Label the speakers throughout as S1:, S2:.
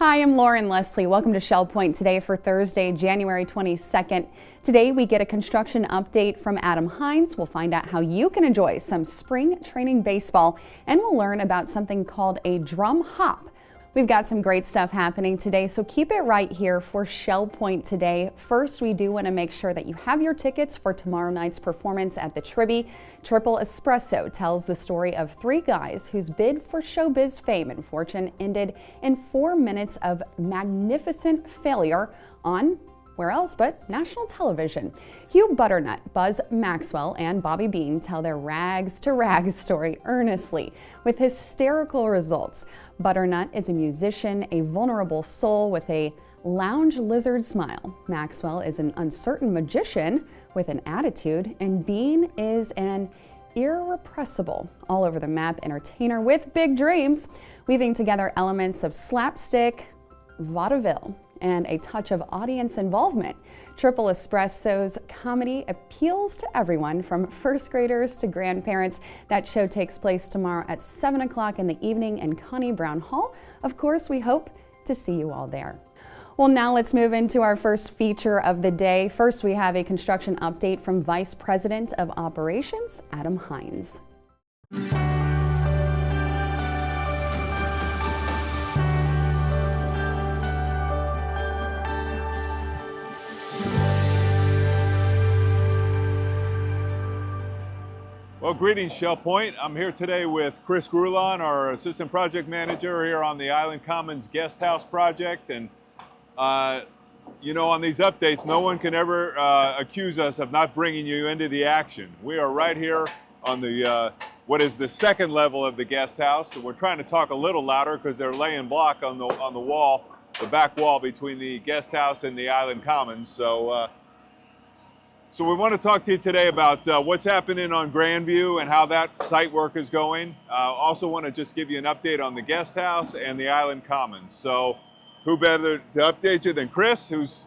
S1: Hi, I'm Lauren Leslie. Welcome to Shell Point today for Thursday, January 22nd. Today we get a construction update from Adam Hines. We'll find out how you can enjoy some spring training baseball, and we'll learn about something called a drum hop. We've got some great stuff happening today, so keep it right here for Shell Point today. First, we do want to make sure that you have your tickets for tomorrow night's performance at the Tribby. Triple Espresso tells the story of three guys whose bid for showbiz fame and fortune ended in 4 minutes of magnificent failure on where else but national television. Hugh Butternut, Buzz Maxwell, and Bobby Bean tell their rags to rags story earnestly with hysterical results. Butternut is a musician, a vulnerable soul with a lounge lizard smile. Maxwell is an uncertain magician with an attitude, and Bean is an irrepressible, all over the map entertainer with big dreams, weaving together elements of slapstick, vaudeville, and a touch of audience involvement. Triple Espresso's comedy appeals to everyone from first graders to grandparents. That show takes place tomorrow at 7 o'clock in the evening in Connie Brown Hall. Of course, we hope to see you all there. Well, now let's move into our first feature of the day. First, we have a construction update from Vice President of Operations, Adam Hines.
S2: Well, greetings, Shell Point. I'm here today with Chris Grulon, our Assistant Project Manager here on the Island Commons Guest House project. And, you know, on these updates, no one can ever accuse us of not bringing you into the action. We are right here on the, what is the second level of the guest house. So we're trying to talk a little louder because they're laying block on the wall, the back wall between the guest house and the Island Commons. So we want to talk to you today about what's happening on Grandview and how that site work is going. Also want to just give you an update on the guest house and the Island Commons. So who better to update you than Chris, who's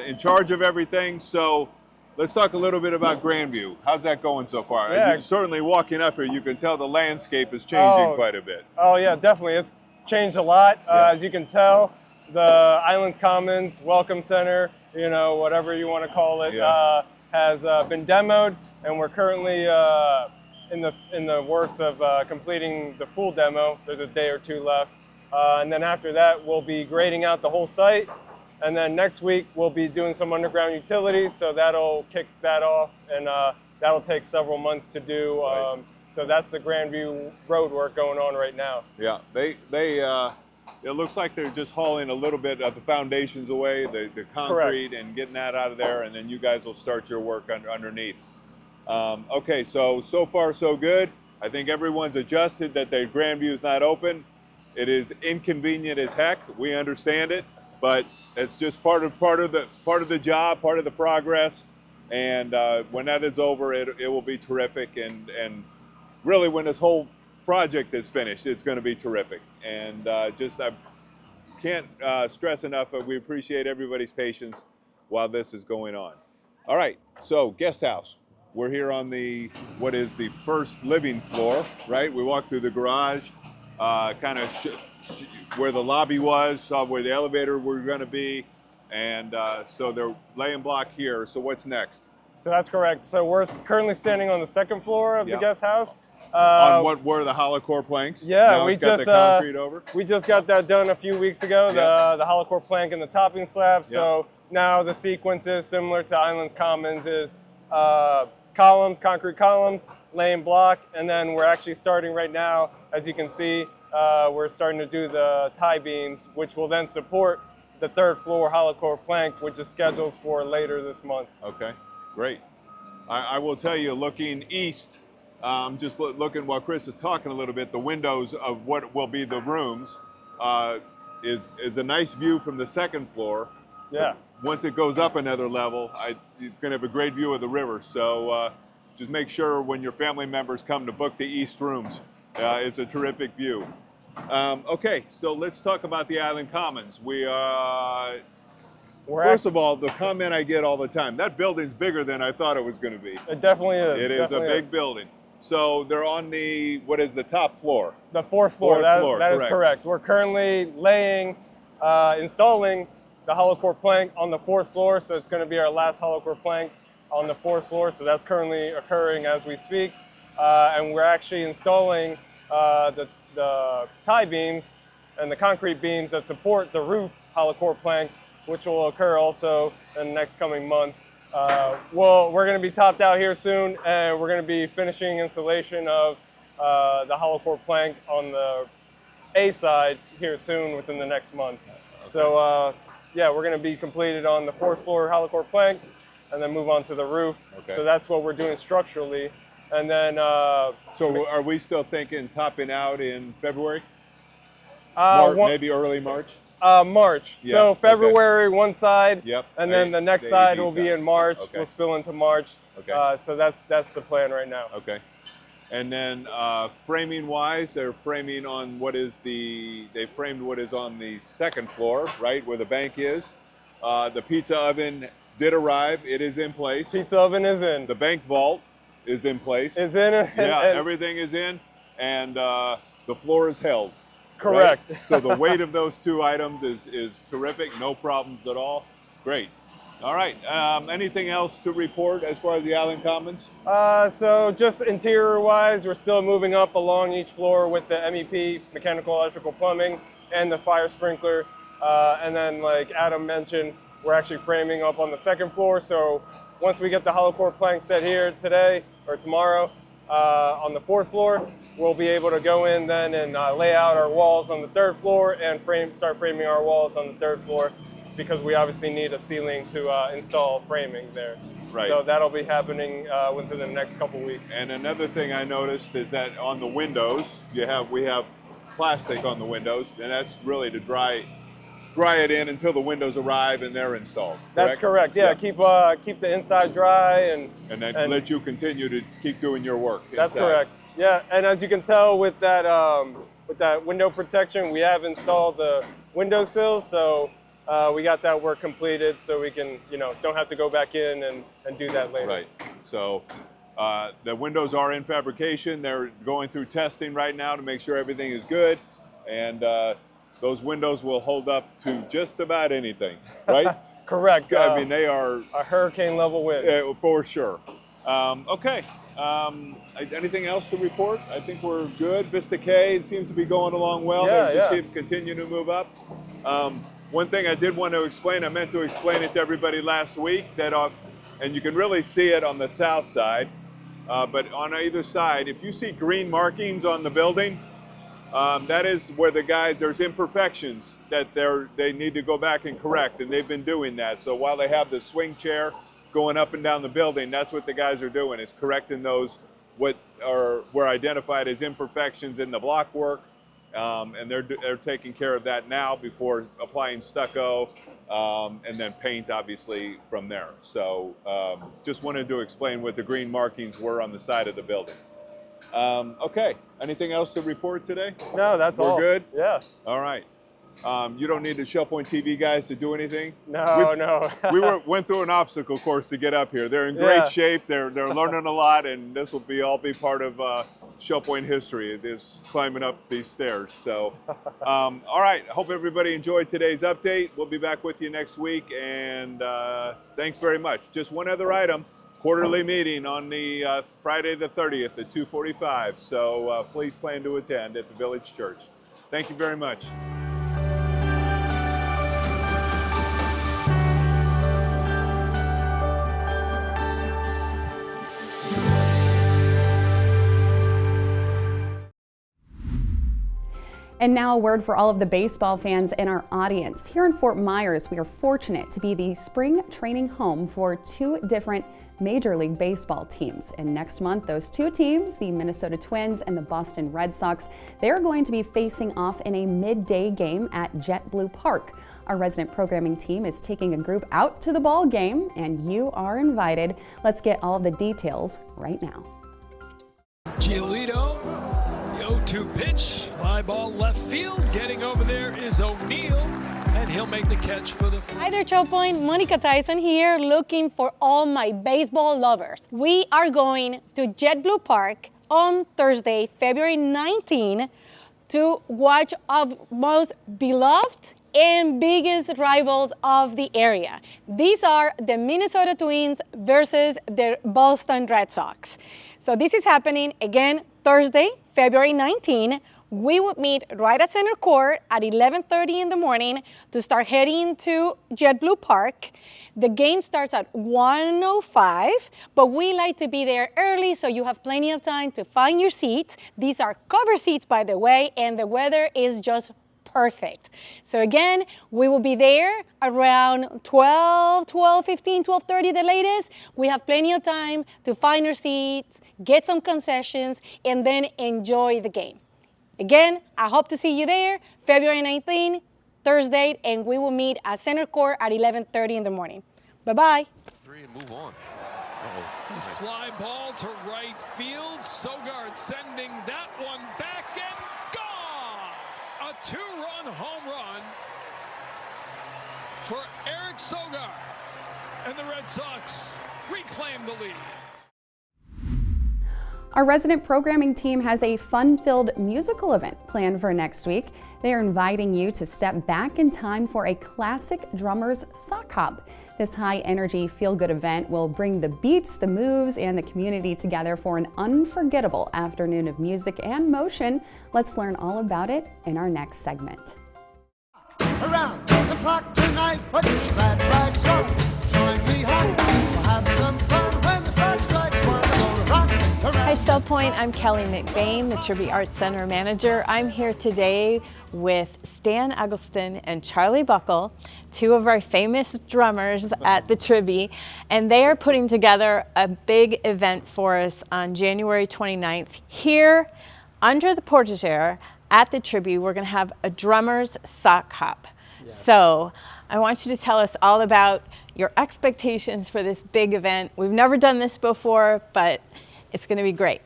S2: in charge of everything. So let's talk a little bit about Grandview. How's that going so far?
S3: Yeah.
S2: Certainly walking up here, you can tell the landscape is changing quite a bit.
S3: Oh yeah, definitely. It's changed a lot.
S2: Yeah.
S3: As you can tell, the Islands Commons Welcome Center, you know, whatever you want to call it,
S2: Yeah.
S3: has been demoed, and we're currently in the works of completing the full demo. There's a day or two left, and then after that, we'll be grading out the whole site. And then next week, we'll be doing some underground utilities, so that'll kick that off, and that'll take several months to do.
S2: Right.
S3: So that's the Grandview road work going on right now.
S2: Yeah, it looks like they're just hauling a little bit of the foundations away, the concrete, and getting that out of there, and then you guys will start your work underneath. Okay, so far so good. I think everyone's adjusted that the Grandview is not open. It is inconvenient as heck. We understand it, but it's just part of the job, part of the progress. And when that is over, it will be terrific. And really, when this whole project is finished, it's going to be terrific. And I can't stress enough that we appreciate everybody's patience while this is going on. All right, so guest house. We're here on what is the first living floor, right? We walked through the garage, kind of where the lobby was, saw where the elevator were going to be, and so they're laying block here. So what's next?
S3: So that's correct. So we're currently standing on the second floor of the guest house.
S2: On what were the hollow core planks?
S3: Yeah,
S2: now it's got the concrete over.
S3: We just got that done a few weeks ago. The hollow core plank and the topping slab. So now the sequence is similar to Islands Commons: is columns, concrete columns, laying block, and then we're actually starting right now. As you can see, we're starting to do the tie beams, which will then support the third floor hollow core plank, which is scheduled for later this month.
S2: Okay, great. I will tell you, looking east. Just looking while Chris is talking a little bit, the windows of what will be the rooms is a nice view from the second floor.
S3: Yeah.
S2: Once it goes up another level, it's going to have a great view of the river. So just make sure when your family members come to book the east rooms. It's a terrific view. Okay, so let's talk about the Island Commons. First of all, the comment I get all the time, that building's bigger than I thought it was going to be.
S3: It definitely is.
S2: It is a big building. So they're on what is the top floor?
S3: The fourth floor. That is
S2: correct.
S3: correct. We're currently laying installing the hollow core plank on the 4th floor. So it's going to be our last hollow core plank on the 4th floor. So that's currently occurring as we speak. And we're actually installing the tie beams and the concrete beams that support the roof hollow core plank, which will occur also in the next coming month. We're going to be topped out here soon, and we're going to be finishing installation of the hollow core plank on the A sides here soon within the next month.
S2: Okay.
S3: So yeah, we're going to be completed on the 4th floor hollow core plank and then move on to the roof.
S2: Okay.
S3: So that's what we're doing structurally. And then
S2: So are we still thinking topping out in February? Maybe early March?
S3: March.
S2: Yeah,
S3: so
S2: okay.
S3: February one side,
S2: Yep.
S3: and then the next
S2: the
S3: side
S2: AD
S3: will be in
S2: sides.
S3: March.
S2: Okay.
S3: We'll spill into March.
S2: Okay.
S3: So that's the plan right now.
S2: Okay. And then framing wise, they're framing on they framed what is on the 2nd floor, right, where the bank is. The pizza oven did arrive. It is in place.
S3: Pizza oven is in.
S2: The bank vault is in place.
S3: Is in.
S2: Yeah, everything is in, and the floor is held.
S3: Correct.
S2: Right? So the weight of those 2 items is terrific. No problems at all. Great. All right. Anything else to report as far as the Island Commons?
S3: So just interior-wise, we're still moving up along each floor with the MEP, mechanical, electrical, plumbing, and the fire sprinkler. And then, like Adam mentioned, we're actually framing up on the 2nd floor. So once we get the hollow core plank set here today or tomorrow on the 4th floor, we'll be able to go in then and lay out our walls on the 3rd floor and start framing our walls on the 3rd floor, because we obviously need a ceiling to install framing there.
S2: Right.
S3: So that'll be happening within the next couple weeks.
S2: And another thing I noticed is that on the windows, we have plastic on the windows, and that's really to dry it in until the windows arrive and they're installed.
S3: That's correct. Yeah, keep the inside dry and
S2: then let you continue to keep doing your work.
S3: That's
S2: inside.
S3: correct. Yeah, and as you can tell with that window protection, we have installed the window sills, so we got that work completed, so we can don't have to go back in and do that later.
S2: Right. So the windows are in fabrication. They're going through testing right now to make sure everything is good, and those windows will hold up to just about anything, right?
S3: Correct.
S2: I mean, they are
S3: a hurricane level wind.
S2: for sure. Okay. Anything else to report? I think we're good. Vista K seems to be going along well.
S3: Yeah,
S2: They're just continuing to move up. One thing I did want to explain, I meant to explain it to everybody last week, that and you can really see it on the south side, but on either side, if you see green markings on the building, that is where there's imperfections that they need to go back and correct, and they've been doing that. So while they have the swing chair going up and down the building, that's what the guys are doing, is correcting those were identified as imperfections in the block work, and they're taking care of that now before applying stucco and then paint, obviously, from there. So just wanted to explain what the green markings were on the side of the building. Okay, anything else to report today?
S3: No, that's all.
S2: We're good?
S3: Yeah.
S2: All right. You don't need the ShellPoint TV guys to do anything?
S3: No.
S2: We went through an obstacle course to get up here. They're in great shape. They're learning a lot, and this will all be part of ShellPoint history, this climbing up these stairs. So, all right. I hope everybody enjoyed today's update. We'll be back with you next week, and thanks very much. Just one other item. Quarterly meeting on the Friday the 30th at 2:45. So please plan to attend at the Village Church. Thank you very much.
S1: And now a word for all of the baseball fans in our audience. Here in Fort Myers, we are fortunate to be the spring training home for 2 different Major League Baseball teams. And next month, those 2 teams, the Minnesota Twins and the Boston Red Sox, they're going to be facing off in a midday game at JetBlue Park. Our resident programming team is taking a group out to the ball game, and you are invited. Let's get all the details right now.
S4: Giolito, the 0-2 pitch, fly ball left field. Getting over there is O'Neill, and he'll make the catch for the.
S5: Hi there, ShellPoint. Monica Tyson here, looking for all my baseball lovers. We are going to JetBlue Park on Thursday, February 19, to watch our most beloved and biggest rivals of the area. These are the Minnesota Twins versus the Boston Red Sox. So this is happening again Thursday, February 19. We would meet right at center court at 11:30 in the morning to start heading to JetBlue Park. The game starts at 1:05, but we like to be there early so you have plenty of time to find your seats. These are cover seats, by the way, and the weather is just perfect. So again, we will be there around 12:15, 12:30 the latest. We have plenty of time to find our seats, get some concessions, and then enjoy the game. Again, I hope to see you there, February 19, Thursday, and we will meet at center court at 11:30 in the morning. Bye-bye.
S4: Three and move on. A fly ball to right field. Sogard sending that one back and gone. A two-run home run for Eric Sogard. And the Red Sox reclaim the lead.
S1: Our resident programming team has a fun-filled musical event planned for next week. They are inviting you to step back in time for a classic drummer's sock hop. This high-energy, feel-good event will bring the beats, the moves, and the community together for an unforgettable afternoon of music and motion. Let's learn all about it in our next segment.
S6: Around the clock tonight, put your glad rags on. Join me home, we'll have some fun when the clock strikes one.
S7: Hi Shell Point, I'm Kelly McBain, the Tribby Arts Center manager. I'm here today with Stan Eggleston and Charlie Buckle, two of our famous drummers at the Tribby, and they are putting together a big event for us on January 29th. Here under the portiere at the Tribby, we're going to have a drummer's sock hop. Yes. So I want you to tell us all about your expectations for this big event. We've never done this before, but it's going to be great.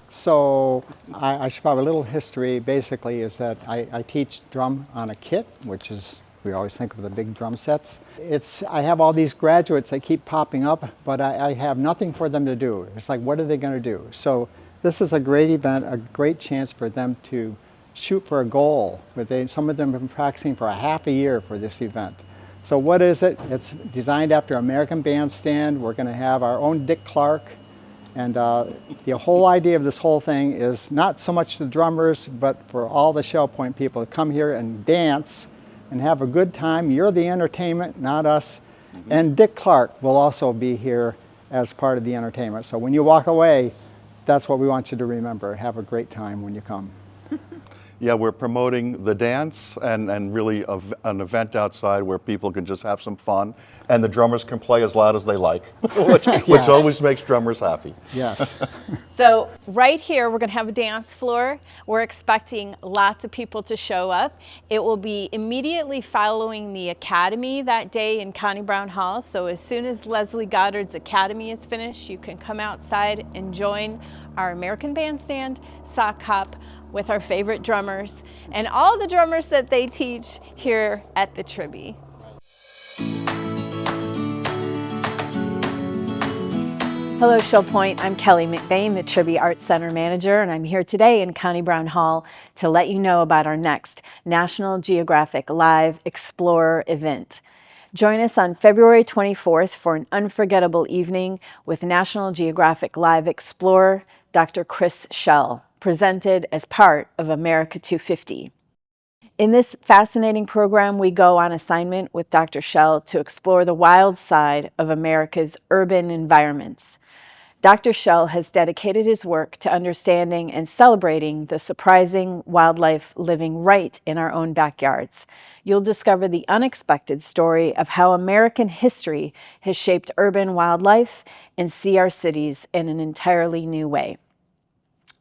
S8: So I should probably a little history. Basically is that I teach drum on a kit, which is, we always think of the big drum sets. I have all these graduates that keep popping up, but I have nothing for them to do. It's like, what are they going to do? So this is a great event, a great chance for them to shoot for a goal. Some of them have been practicing for a half a year for this event. So what is it? It's designed after American Bandstand. We're going to have our own Dick Clark. And the whole idea of this whole thing is not so much the drummers, but for all the Shell Point people to come here and dance and have a good time. You're the entertainment, not us. Mm-hmm. And Dick Clark will also be here as part of the entertainment. So when you walk away, that's what we want you to remember. Have a great time when you come.
S9: Yeah, we're promoting the dance and really an event outside where people can just have some fun, and the drummers can play as loud as they like, which
S8: Yes.
S9: always makes drummers happy.
S8: Yes.
S7: So right here, we're going to have a dance floor. We're expecting lots of people to show up. It will be immediately following the Academy that day in Connie Brown Hall. So as soon as Leslie Goddard's Academy is finished, you can come outside and join our American Bandstand sock hop with our favorite drummers and all the drummers that they teach here at the Tribby. Hello Shell Point, I'm Kelly McBain, the Tribby Arts Center manager, and I'm here today in Connie Brown Hall to let you know about our next National Geographic Live Explorer event. Join us on February 24th for an unforgettable evening with National Geographic Live Explorer, Dr. Chris Shell, presented as part of America 250. In this fascinating program, we go on assignment with Dr. Shell to explore the wild side of America's urban environments. Dr. Shell has dedicated his work to understanding and celebrating the surprising wildlife living right in our own backyards. You'll discover the unexpected story of how American history has shaped urban wildlife and see our cities in an entirely new way.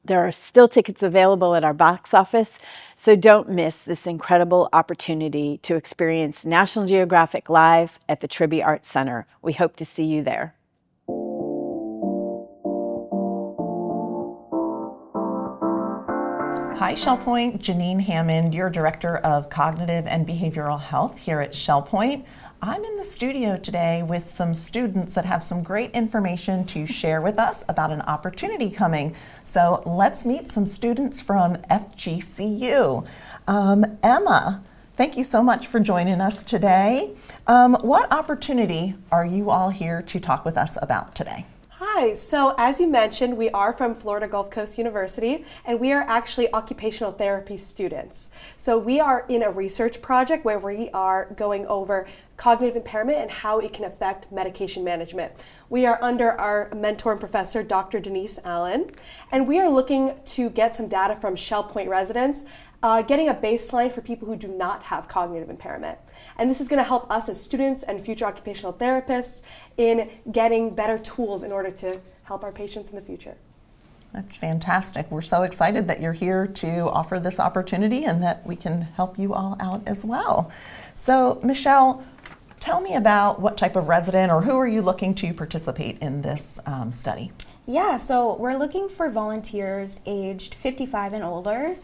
S7: There are still tickets available at our box office, so don't miss this incredible opportunity to experience National Geographic Live at the Tribby Arts Center. We hope to see you there.
S10: Hi, Shell Point. Janine Hammond, your Director of Cognitive and Behavioral Health here at Shell Point. I'm in the studio today with some students that have some great information to share with us about an opportunity coming. So let's meet some students from FGCU. Emma, Thank you so much for joining us today. What opportunity are you all here to talk with us about today?
S11: Hi, so as you mentioned, we are from Florida Gulf Coast University, and we are actually occupational therapy students. So we are in a research project where we are going over cognitive impairment and how it can affect medication management. We are under our mentor and professor, Dr. Denise Allen, and we are looking to get some data from Shell Point residents, getting a baseline for people who do not have cognitive impairment. And this is going to help us as students and future occupational therapists in getting better tools in order to help our patients in the future.
S10: That's fantastic. We're so excited that you're here to offer this opportunity and that we can help you all out as well. So, Michelle, tell me about what type of resident or who are you looking to participate in this study?
S12: Yeah, so we're looking for volunteers aged 55 and older.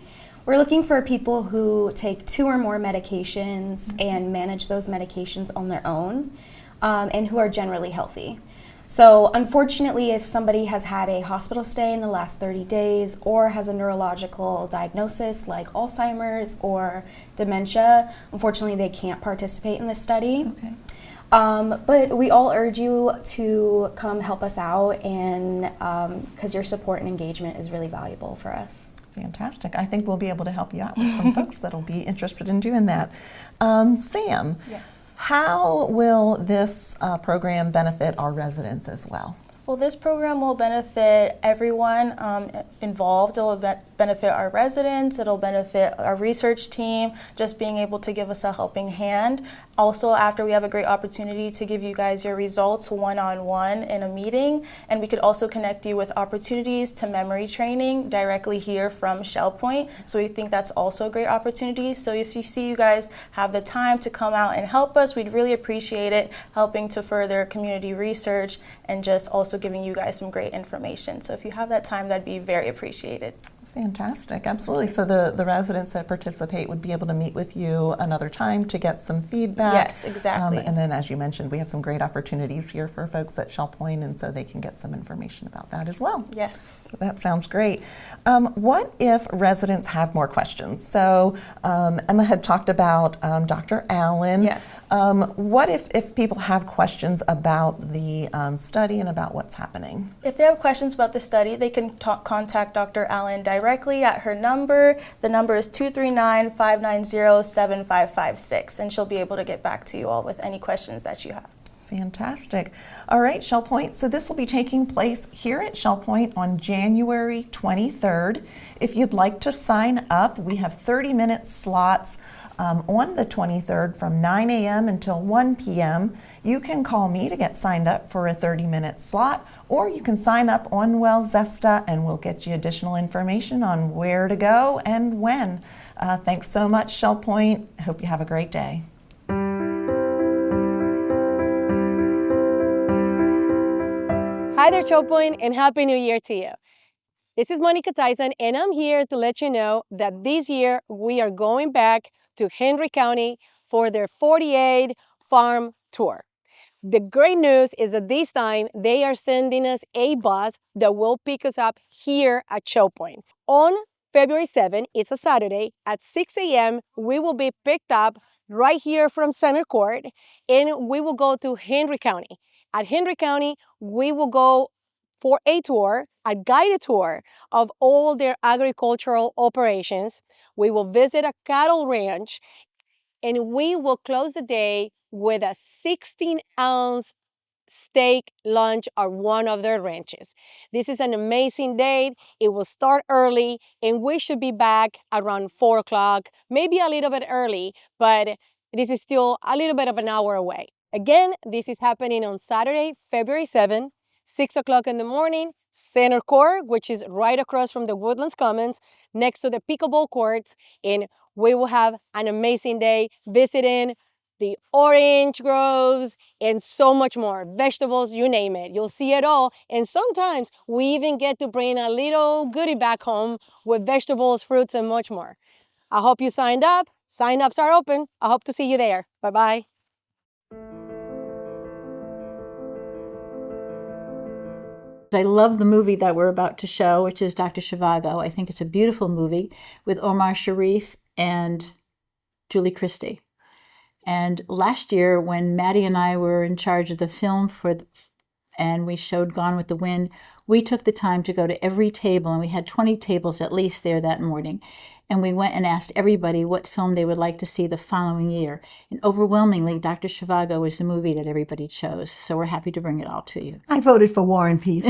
S12: We're looking for people who take 2 or more medications and manage those medications on their own, and who are generally healthy. So unfortunately, if somebody has had a hospital stay in the last 30 days or has a neurological diagnosis like Alzheimer's or dementia, unfortunately they can't participate in this study.
S10: Okay.
S12: But we all urge you to come help us out, and because your support and engagement is really valuable for us.
S10: Fantastic. I think we'll be able to help you out with some folks that'll be interested in doing that. Sam,
S13: yes.
S10: How will this program benefit our residents as well?
S13: Well, this program will benefit everyone involved. It'll benefit our residents, it'll benefit our research team, just being able to give us a helping hand. Also, after we have a great opportunity to give you guys your results one-on-one in a meeting, and we could also connect you with opportunities to memory training directly here from Shell Point. So we think that's also a great opportunity. So if you see you guys have the time to come out and help us, we'd really appreciate it, helping to further community research and just also giving you guys some great information. So if you have that time, that'd be very appreciated.
S10: Fantastic, absolutely. So the residents that participate would be able to meet with you another time to get some feedback.
S13: Yes, exactly.
S10: And then, as you mentioned, we have some great opportunities here for folks at Shell Point, and so they can get some information about that as well.
S13: Yes.
S10: So that sounds great. What if residents have more questions? So Emma had talked about Dr. Allen.
S13: Yes.
S10: What if people have questions about the study and about what's happening?
S13: If they have questions about the study, they can contact Dr. Allen directly at her number. The number is 239-590-7556, and she'll be able to get back to you all with any questions that you have.
S10: Fantastic. All right, Shell Point. So this will be taking place here at Shell Point on January 23rd. If you'd like to sign up, we have 30-minute slots on the 23rd from 9 a.m. until 1 p.m. You can call me to get signed up for a 30-minute slot, or you can sign up on WellZesta and we'll get you additional information on where to go and when. Thanks so much, Shell Point. I hope you have a great day.
S5: Hi there, Shell Point, and Happy New Year to you. This is Monica Tyson, and I'm here to let you know that this year we are going back to Henry County for their 48 farm tour. The great news is that this time they are sending us a bus that will pick us up here at Shell Point. On February 7th, it's a Saturday, at 6 a.m. we will be picked up right here from Center Court, and we will go to Henry County. At Henry County, we will go for a tour, a guided tour of all their agricultural operations. We will visit a cattle ranch, and we will close the day with a 16-ounce steak lunch at one of their ranches. This is an amazing day. It will start early, and we should be back around 4 o'clock, maybe a little bit early, but this is still a little bit of an hour away. Again, this is happening on Saturday, February 7th, 6 o'clock in the morning, Center Court, which is right across from the Woodlands Commons, next to the pickleball courts, and we will have an amazing day visiting the orange groves and so much more. Vegetables, you name it. You'll see it all, and sometimes we even get to bring a little goodie back home with vegetables, fruits, and much more. I hope you signed up. Sign-ups are open. I hope to see you there. Bye-bye.
S14: I love the movie that we're about to show, which is Dr. Zhivago. I think it's a beautiful movie with Omar Sharif and Julie Christie. And last year, when Maddie and I were in charge of the film and we showed Gone with the Wind, we took the time to go to every table, and we had 20 tables at least there that morning. And we went and asked everybody what film they would like to see the following year. And overwhelmingly, Dr. Zhivago was the movie that everybody chose. So we're happy to bring it all to you.
S15: I voted for War and Peace.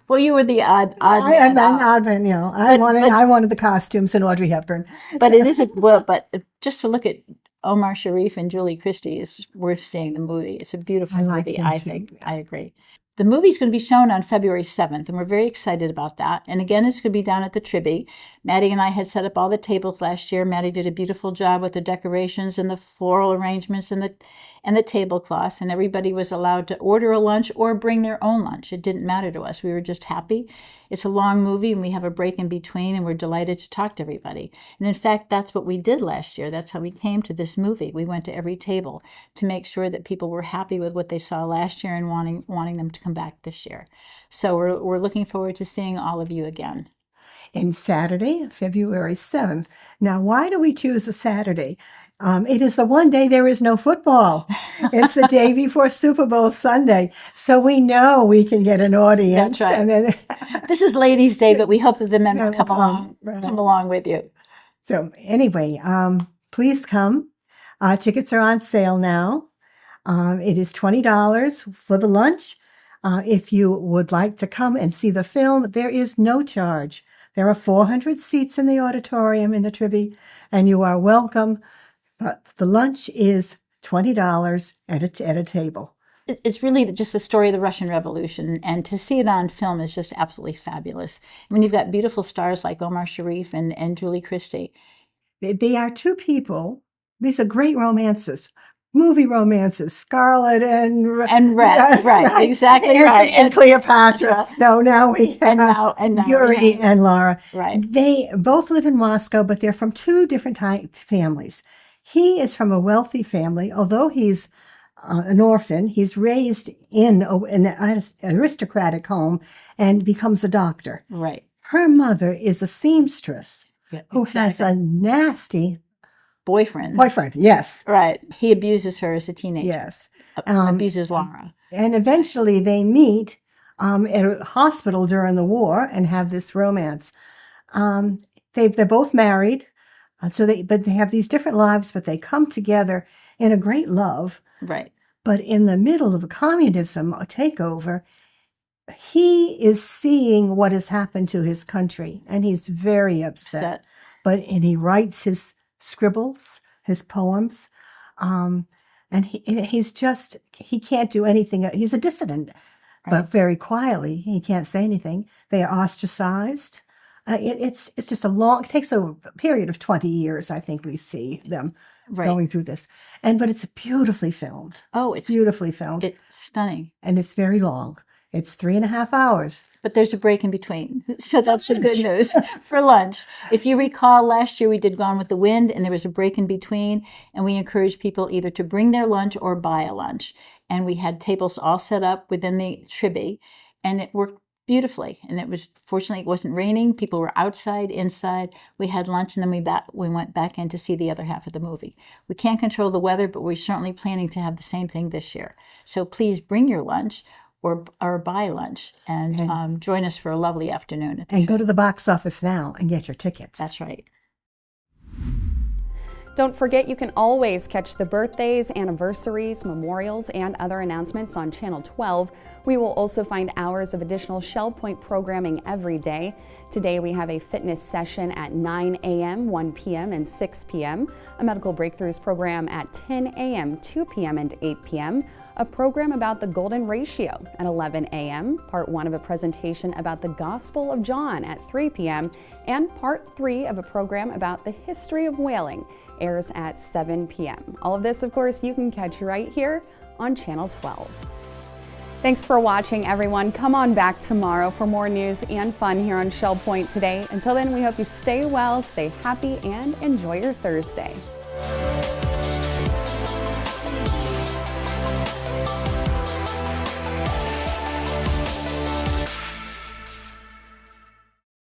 S14: Well, you were the odd
S15: I'm an odd man, you know. I wanted the costumes and Audrey Hepburn.
S14: But it is but just to look at Omar Sharif and Julie Christie is worth seeing the movie. It's a beautiful movie, I think. I agree. The movie's going to be shown on February 7th, and we're very excited about that. And again, it's going to be down at the Tribby. Maddie and I had set up all the tables last year. Maddie did a beautiful job with the decorations and the floral arrangements and the tablecloths, and everybody was allowed to order a lunch or bring their own lunch. It didn't matter to us. We were just happy. It's a long movie, and we have a break in between, and we're delighted to talk to everybody. And in fact, that's what we did last year. That's how we came to this movie. We went to every table to make sure that people were happy with what they saw last year and wanting them to come back this year. So we're looking forward to seeing all of you again.
S15: And Saturday, February 7th. Now, why do we choose a Saturday? It is the one day there is no football. It's the day before Super Bowl Sunday. So we know we can get an audience.
S14: That's right.
S15: And then
S14: this is Ladies' Day, but we hope that the men will come along with you.
S15: So anyway, please come. Tickets are on sale now. It is $20 for the lunch. If you would like to come and see the film, there is no charge. There are 400 seats in the auditorium in the Tribby, and you are welcome. But the lunch is $20 at a table.
S14: It's really just the story of the Russian Revolution, and to see it on film is just absolutely fabulous. When you've got beautiful stars like Omar Sharif and Julie Christie.
S15: They are two people. These are great romances. Movie romances, Scarlett and
S14: Red,
S15: yes,
S14: right, exactly right,
S15: and Cleopatra. No, now we have
S14: now
S15: Yuri and Laura.
S14: Right,
S15: they both live in Moscow, but they're from two different families. He is from a wealthy family, although he's an orphan. He's raised in an aristocratic home and becomes a doctor.
S14: Right.
S15: Her mother is a seamstress who has a nasty
S14: boyfriend,
S15: yes.
S14: Right. He abuses her as a teenager.
S15: Yes.
S14: Abuses Laura.
S15: And eventually they meet at a hospital during the war and have this romance. They're both married, but they have these different lives, but they come together in a great love.
S14: Right.
S15: But in the middle of a communism takeover, he is seeing what has happened to his country, and he's very upset. And he writes his scribbles, his poems, and he can't do anything. He's a dissident, but very quietly. He can't say anything. They are ostracized. It's just it takes a period of 20 years, I think we see them going through this. But it's beautifully filmed.
S14: Oh, it's
S15: beautifully filmed.
S14: It's stunning.
S15: And it's very long. It's 3.5 hours.
S14: But there's a break in between. So that's the good news for lunch. If you recall, last year we did Gone with the Wind, and there was a break in between, and we encouraged people either to bring their lunch or buy a lunch. And we had tables all set up within the Tribby, and it worked beautifully. And fortunately, it wasn't raining. People were outside, inside. We had lunch, and then we went back in to see the other half of the movie. We can't control the weather, but we're certainly planning to have the same thing this year. So please bring your lunch or buy lunch and join us for a lovely afternoon.
S15: And go to the box office now and get your tickets.
S14: That's right.
S1: Don't forget, you can always catch the birthdays, anniversaries, memorials, and other announcements on Channel 12. We will also find hours of additional Shell Point programming every day. Today we have a fitness session at 9 a.m., 1 p.m., and 6 p.m., a medical breakthroughs program at 10 a.m., 2 p.m., and 8 p.m., a program about the golden ratio at 11 a.m., part 1 of a presentation about the Gospel of John at 3 p.m., and part 3 of a program about the history of whaling airs at 7 p.m. All of this, of course, you can catch right here on Channel 12. Thanks for watching, everyone. Come on back tomorrow for more news and fun here on Shell Point Today. Until then, we hope you stay well, stay happy, and enjoy your Thursday.